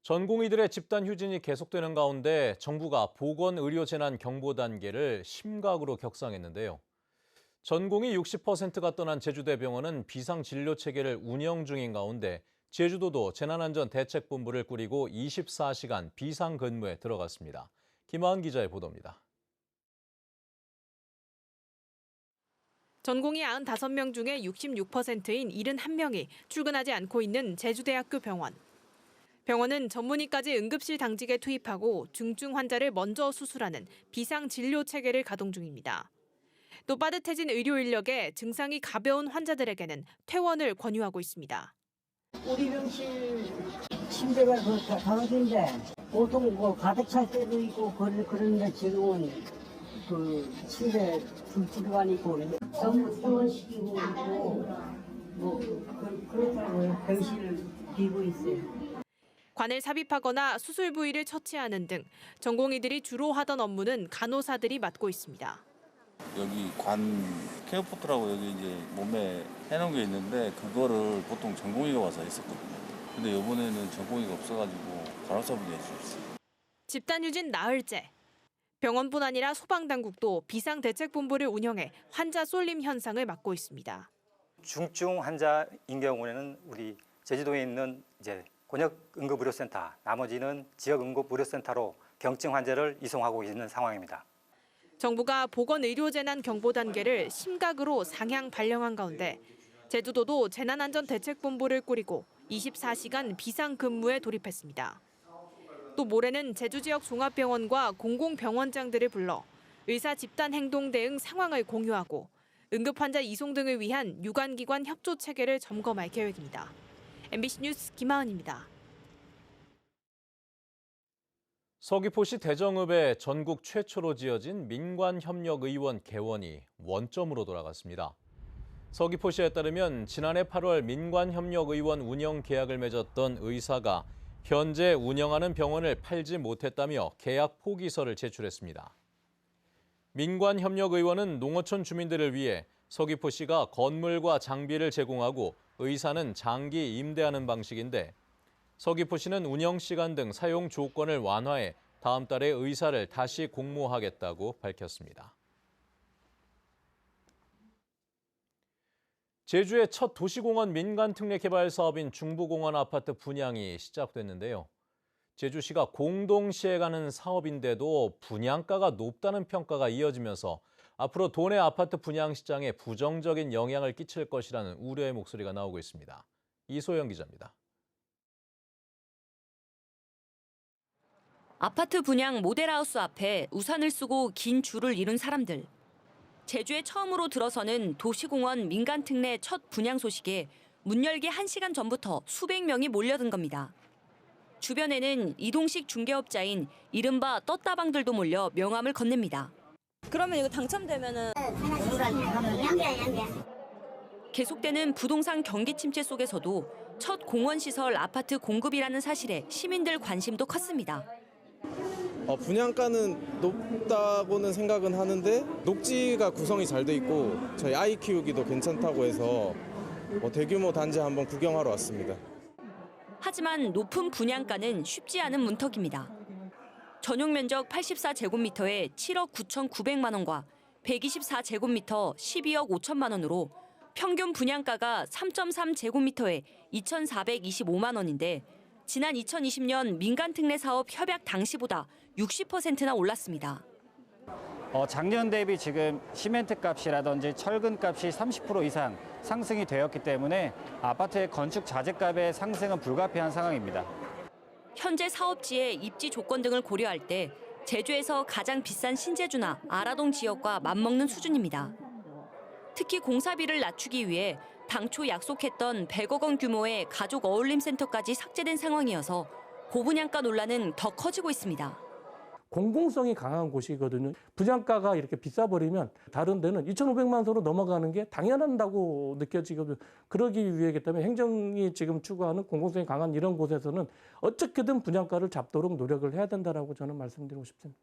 전공의들의 집단 휴진이 계속되는 가운데 정부가 보건의료재난 경보 단계를 심각으로 격상했는데요. 전공의 60%가 떠난 제주대병원은 비상진료체계를 운영 중인 가운데 제주도도 재난안전대책본부를 꾸리고 24시간 비상근무에 들어갔습니다. 김하은 기자의 보도입니다. 전공의 95명 중에 66%인 71명이 출근하지 않고 있는 제주대학교 병원. 병원은 전문의까지 응급실 당직에 투입하고 중증 환자를 먼저 수술하는 비상진료 체계를 가동 중입니다. 또 빠듯해진 의료 인력에 증상이 가벼운 환자들에게는 퇴원을 권유하고 있습니다. 우리 병실 침대가 다섯인데 보통 가득 찰 때도 있고 그런데 지금은 그 침대 둘째만 있고 전부 퇴원시키고 있고 그렇다고요. 병실을 비고 있어요. 관을 삽입하거나 수술 부위를 처치하는 등 전공의들이 주로 하던 업무는 간호사들이 맡고 있습니다. 여기 관 케어포트라고 여기 이제 몸에 해놓은 게 있는데 그거를 보통 전공의가 와서 했었거든요. 근데 이번에는 전공의가 없어가지고 간호사분이 해주셨어요. 집단휴진 나흘째. 병원뿐 아니라 소방당국도 비상대책본부를 운영해 환자 쏠림 현상을 막고 있습니다. 중증 환자인 경우에는 우리 제주도에 있는 곤역응급의료센터, 나머지는 지역응급의료센터로 경증 환자를 이송하고 있는 상황입니다. 정부가 보건의료재난 경보 단계를 심각으로 상향 발령한 가운데 제주도도 재난안전대책본부를 꾸리고 24시간 비상근무에 돌입했습니다. 또 모레는 제주 지역 종합병원과 공공병원장들을 불러 의사 집단 행동 대응 상황을 공유하고 응급환자 이송 등을 위한 유관기관 협조 체계를 점검할 계획입니다. MBC 뉴스 김하은입니다. 서귀포시 대정읍에 전국 최초로 지어진 민관협력의원 개원이 원점으로 돌아갔습니다. 서귀포시에 따르면 지난해 8월 민관협력의원 운영 계약을 맺었던 의사가 현재 운영하는 병원을 팔지 못했다며 계약 포기서를 제출했습니다. 민관협력의원은 농어촌 주민들을 위해 서귀포시가 건물과 장비를 제공하고 의사는 장기 임대하는 방식인데 서귀포시는 운영 시간 등 사용 조건을 완화해 다음 달에 의사를 다시 공모하겠다고 밝혔습니다. 제주의 첫 도시공원 민간특례 개발 사업인 중부공원 아파트 분양이 시작됐는데요. 제주시가 공동 시행하는 사업인데도 분양가가 높다는 평가가 이어지면서 앞으로 도내 아파트 분양 시장에 부정적인 영향을 끼칠 것이라는 우려의 목소리가 나오고 있습니다. 이소영 기자입니다. 아파트 분양 모델하우스 앞에 우산을 쓰고 긴 줄을 이룬 사람들. 제주에 처음으로 들어서는 도시공원 민간특례 첫 분양 소식에 문 열기 1시간 전부터 수백 명이 몰려든 겁니다. 주변에는 이동식 중개업자인 이른바 떴다방들도 몰려 명함을 건넵니다. 그러면 이거 당첨되면은 계속되는 부동산 경기 침체 속에서도 첫 공원시설 아파트 공급이라는 사실에 시민들 관심도 컸습니다. 분양가는 높다고는 생각은 하는데 녹지가 구성이 잘 돼 있고 저희 아이 키우기도 괜찮다고 해서 대규모 단지 한번 구경하러 왔습니다. 하지만 높은 분양가는 쉽지 않은 문턱입니다. 전용 면적 84제곱미터에 7억 9,900만 원과 124제곱미터 12억 5천만 원으로 평균 분양가가 3.3제곱미터에 2,425만 원인데 지난 2020년 민간특례 사업 협약 당시보다 60%나 올랐습니다. 작년 대비 지금 시멘트 값이라든지 철근 값이 30% 이상 상승이 되었기 때문에 아파트의 건축 자재값의 상승은 불가피한 상황입니다. 현재 사업지의 입지 조건 등을 고려할 때 제주에서 가장 비싼 신제주나 아라동 지역과 맞먹는 수준입니다. 특히 공사비를 낮추기 위해 당초 약속했던 100억 원 규모의 가족 어울림센터까지 삭제된 상황이어서 고분양가 논란은 더 커지고 있습니다. 공공성이 강한 곳이거든요. 분양가가 이렇게 비싸버리면 다른 데는 2,500만 원으로 넘어가는 게 당연하다고 느껴지거든요. 그러기 위해기 때문에 행정이 지금 추구하는 공공성이 강한 이런 곳에서는 어떻게든 분양가를 잡도록 노력을 해야 된다라고 저는 말씀드리고 싶습니다.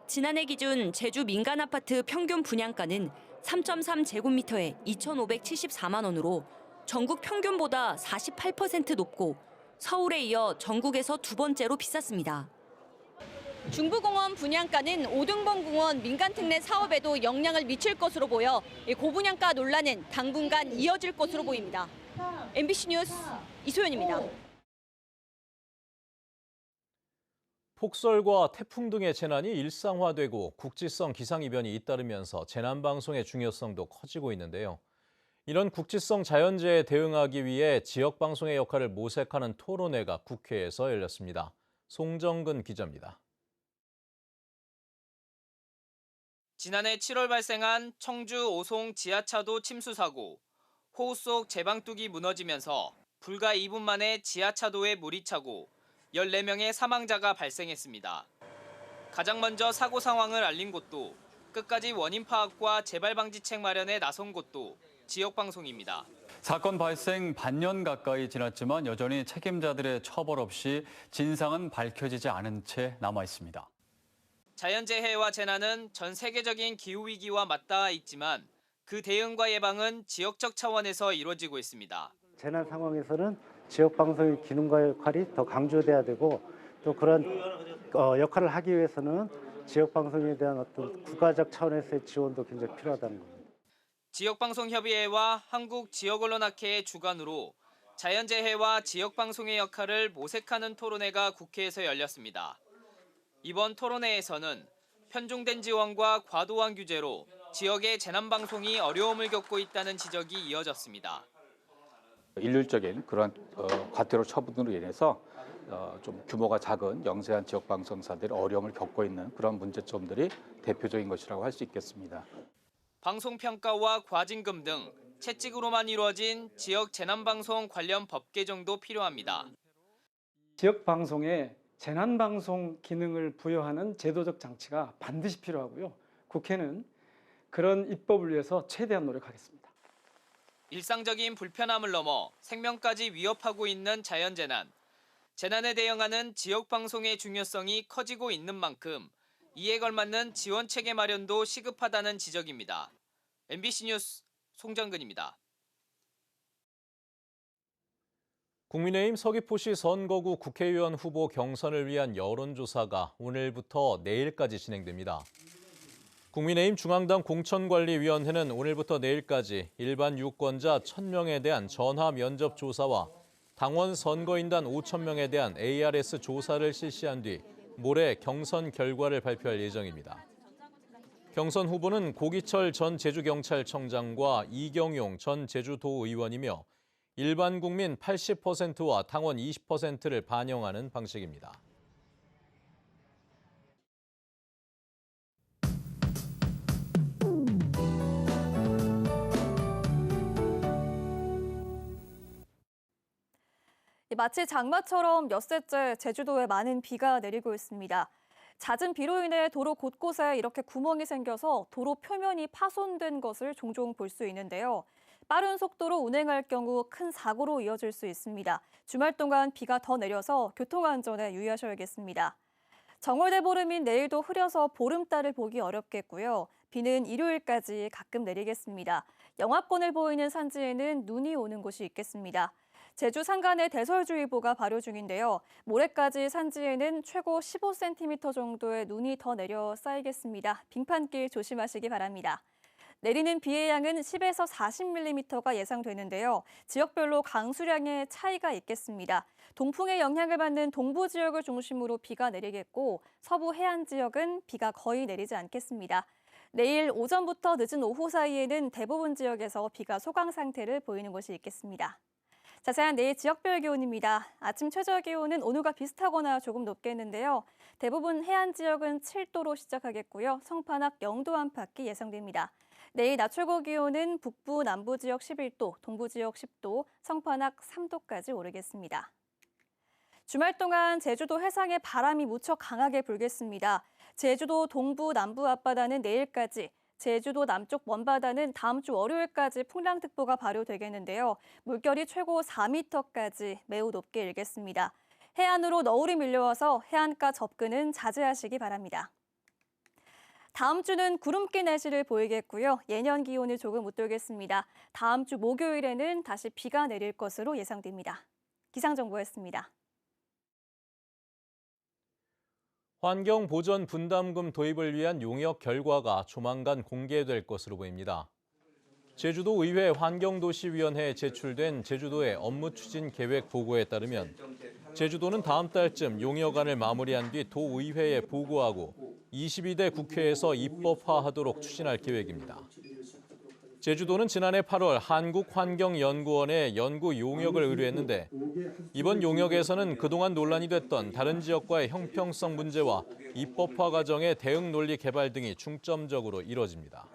지난해 기준 제주 민간 아파트 평균 분양가는 3.3제곱미터에 2,574만 원으로 전국 평균보다 48% 높고 서울에 이어 전국에서 두 번째로 비쌌습니다. 중부공원 분양가는 오등봉공원 민간특례 사업에도 영향을 미칠 것으로 보여 고분양가 논란은 당분간 이어질 것으로 보입니다. MBC 뉴스 이소연입니다. 폭설과 태풍 등의 재난이 일상화되고 국지성 기상이변이 잇따르면서 재난방송의 중요성도 커지고 있는데요. 이런 국지성 자연재해에 대응하기 위해 지역방송의 역할을 모색하는 토론회가 국회에서 열렸습니다. 송정근 기자입니다. 지난해 7월 발생한 청주 오송 지하차도 침수 사고, 호우 속 제방뚝이 무너지면서 불과 2분 만에 지하차도에 물이 차고 14명의 사망자가 발생했습니다. 가장 먼저 사고 상황을 알린 곳도 끝까지 원인 파악과 재발 방지책 마련에 나선 곳도 지역방송입니다. 사건 발생 반년 가까이 지났지만 여전히 책임자들의 처벌 없이 진상은 밝혀지지 않은 채 남아 있습니다. 자연재해와 재난은 전 세계적인 기후위기와 맞닿아 있지만 그 대응과 예방은 지역적 차원에서 이루어지고 있습니다. 재난 상황에서는 지역방송의 기능과 역할이 더 강조돼야 되고 또 그런 역할을 하기 위해서는 지역방송에 대한 어떤 국가적 차원에서의 지원도 굉장히 필요하다는 겁니다. 지역방송협의회와 한국지역언론학회의 주관으로 자연재해와 지역방송의 역할을 모색하는 토론회가 국회에서 열렸습니다. 이번 토론회에서는 편중된 지원과 과도한 규제로 지역의 재난방송이 어려움을 겪고 있다는 지적이 이어졌습니다. 일률적인 그런 과태료 처분으로 인해서 좀 규모가 작은 영세한 지역 방송사들이 어려움을 겪고 있는 그런 문제점들이 대표적인 것이라고 할 수 있겠습니다. 방송평가와 과징금 등 채찍으로만 이루어진 지역 재난방송 관련 법 개정도 필요합니다. 지역 방송에 재난방송 기능을 부여하는 제도적 장치가 반드시 필요하고요. 국회는 그런 입법을 위해서 최대한 노력하겠습니다. 일상적인 불편함을 넘어 생명까지 위협하고 있는 자연재난. 재난에 대응하는 지역방송의 중요성이 커지고 있는 만큼 이에 걸맞는 지원체계 마련도 시급하다는 지적입니다. MBC 뉴스 송정근입니다. 국민의힘 서귀포시 선거구 국회의원 후보 경선을 위한 여론조사가 오늘부터 내일까지 진행됩니다. 국민의힘 중앙당 공천관리위원회는 오늘부터 내일까지 일반 유권자 1,000명에 대한 전화 면접 조사와 당원 선거인단 5,000명에 대한 ARS 조사를 실시한 뒤 모레 경선 결과를 발표할 예정입니다. 경선 후보는 고기철 전 제주경찰청장과 이경용 전 제주도의원이며 일반 국민 80%와 당원 20%를 반영하는 방식입니다. 마치 장마처럼 엿새째 제주도에 많은 비가 내리고 있습니다. 잦은 비로 인해 도로 곳곳에 이렇게 구멍이 생겨서 도로 표면이 파손된 것을 종종 볼 수 있는데요. 빠른 속도로 운행할 경우 큰 사고로 이어질 수 있습니다. 주말 동안 비가 더 내려서 교통안전에 유의하셔야겠습니다. 정월대보름인 내일도 흐려서 보름달을 보기 어렵겠고요. 비는 일요일까지 가끔 내리겠습니다. 영하권을 보이는 산지에는 눈이 오는 곳이 있겠습니다. 제주 산간에 대설주의보가 발효 중인데요. 모레까지 산지에는 최고 15cm 정도의 눈이 더 내려 쌓이겠습니다. 빙판길 조심하시기 바랍니다. 내리는 비의 양은 10에서 40mm가 예상되는데요. 지역별로 강수량의 차이가 있겠습니다. 동풍의 영향을 받는 동부 지역을 중심으로 비가 내리겠고 서부 해안 지역은 비가 거의 내리지 않겠습니다. 내일 오전부터 늦은 오후 사이에는 대부분 지역에서 비가 소강 상태를 보이는 곳이 있겠습니다. 자세한 내일 지역별 기온입니다. 아침 최저 기온은 오늘과 비슷하거나 조금 높겠는데요. 대부분 해안 지역은 7도로 시작하겠고요. 성판악 0도 안팎이 예상됩니다. 내일 낮 최고 기온은 북부, 남부 지역 11도, 동부 지역 10도, 성판악 3도까지 오르겠습니다. 주말 동안 제주도 해상에 바람이 무척 강하게 불겠습니다. 제주도 동부, 남부 앞바다는 내일까지, 제주도 남쪽 먼바다는 다음 주 월요일까지 풍랑특보가 발효되겠는데요. 물결이 최고 4m까지 매우 높게 일겠습니다. 해안으로 너울이 밀려와서 해안가 접근은 자제하시기 바랍니다. 다음 주는 구름기 날씨를 보이겠고요. 예년 기온을 조금 웃돌겠습니다. 다음 주 목요일에는 다시 비가 내릴 것으로 예상됩니다. 기상정보였습니다. 환경보전 분담금 도입을 위한 용역 결과가 조만간 공개될 것으로 보입니다. 제주도 의회 환경도시위원회에 제출된 제주도의 업무 추진 계획 보고에 따르면 제주도는 다음 달쯤 용역안을 마무리한 뒤 도의회에 보고하고 22대 국회에서 입법화하도록 추진할 계획입니다. 제주도는 지난해 8월 한국환경연구원에 연구 용역을 의뢰했는데 이번 용역에서는 그동안 논란이 됐던 다른 지역과의 형평성 문제와 입법화 과정의 대응 논리 개발 등이 중점적으로 이뤄집니다.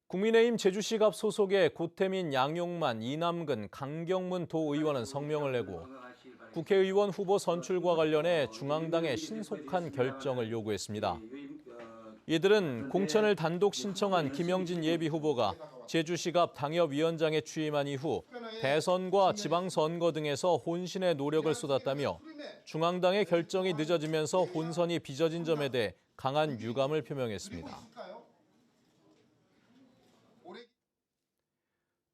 국민의힘 제주시갑 소속의 고태민, 양용만, 이남근, 강경문 도의원은 성명을 내고 국회의원 후보 선출과 관련해 중앙당의 신속한 결정을 요구했습니다. 이들은 공천을 단독 신청한 김영진 예비후보가 제주시갑 당협위원장에 취임한 이후 대선과 지방선거 등에서 혼신의 노력을 쏟았다며 중앙당의 결정이 늦어지면서 혼선이 빚어진 점에 대해 강한 유감을 표명했습니다.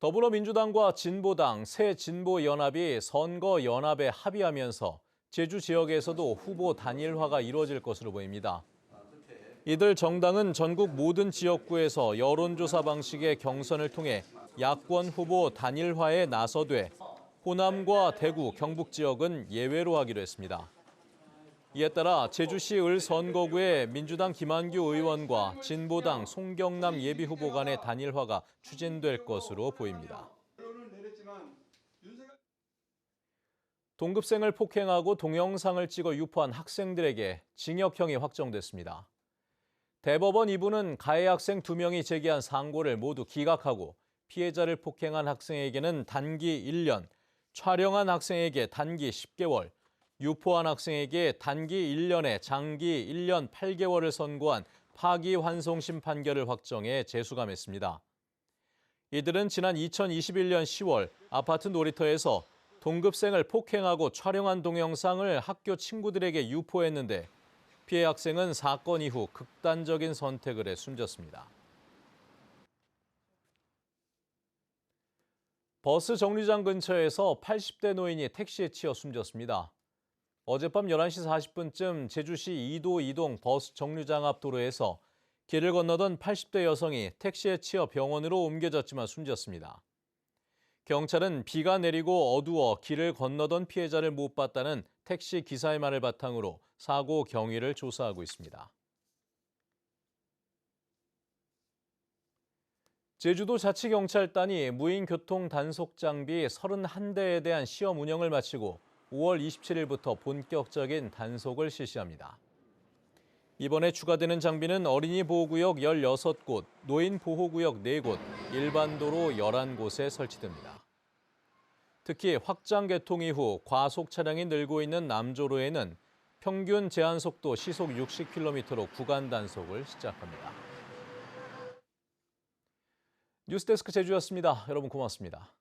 더불어민주당과 진보당, 새진보연합이 선거연합에 합의하면서 제주 지역에서도 후보 단일화가 이루어질 것으로 보입니다. 이들 정당은 전국 모든 지역구에서 여론조사 방식의 경선을 통해 야권 후보 단일화에 나서되 호남과 대구, 경북 지역은 예외로 하기로 했습니다. 이에 따라 제주시 을 선거구의 민주당 김한규 의원과 진보당 송경남 예비후보 간의 단일화가 추진될 것으로 보입니다. 동급생을 폭행하고 동영상을 찍어 유포한 학생들에게 징역형이 확정됐습니다. 대법원 2부는 가해 학생 2명이 제기한 상고를 모두 기각하고 피해자를 폭행한 학생에게는 단기 1년, 촬영한 학생에게 단기 10개월, 유포한 학생에게 단기 1년에 장기 1년 8개월을 선고한 파기환송심 판결을 확정해 재수감했습니다. 이들은 지난 2021년 10월 아파트 놀이터에서 동급생을 폭행하고 촬영한 동영상을 학교 친구들에게 유포했는데 피해 학생은 사건 이후 극단적인 선택을 해 숨졌습니다. 버스 정류장 근처에서 80대 노인이 택시에 치여 숨졌습니다. 어젯밤 11시 40분쯤 제주시 이도 이동 버스 정류장 앞 도로에서 길을 건너던 80대 여성이 택시에 치여 병원으로 옮겨졌지만 숨졌습니다. 경찰은 비가 내리고 어두워 길을 건너던 피해자를 못 봤다는 택시 기사의 말을 바탕으로 사고 경위를 조사하고 있습니다. 제주도 자치경찰단이 무인 교통 단속 장비 31대에 대한 시험 운영을 마치고 5월 27일부터 본격적인 단속을 실시합니다. 이번에 추가되는 장비는 어린이 보호구역 16곳, 노인 보호구역 4곳, 일반 도로 11곳에 설치됩니다. 특히 확장 개통 이후 과속 차량이 늘고 있는 남조로에는 평균 제한 속도 시속 60km로 구간 단속을 시작합니다. 뉴스데스크 제주였습니다. 여러분 고맙습니다.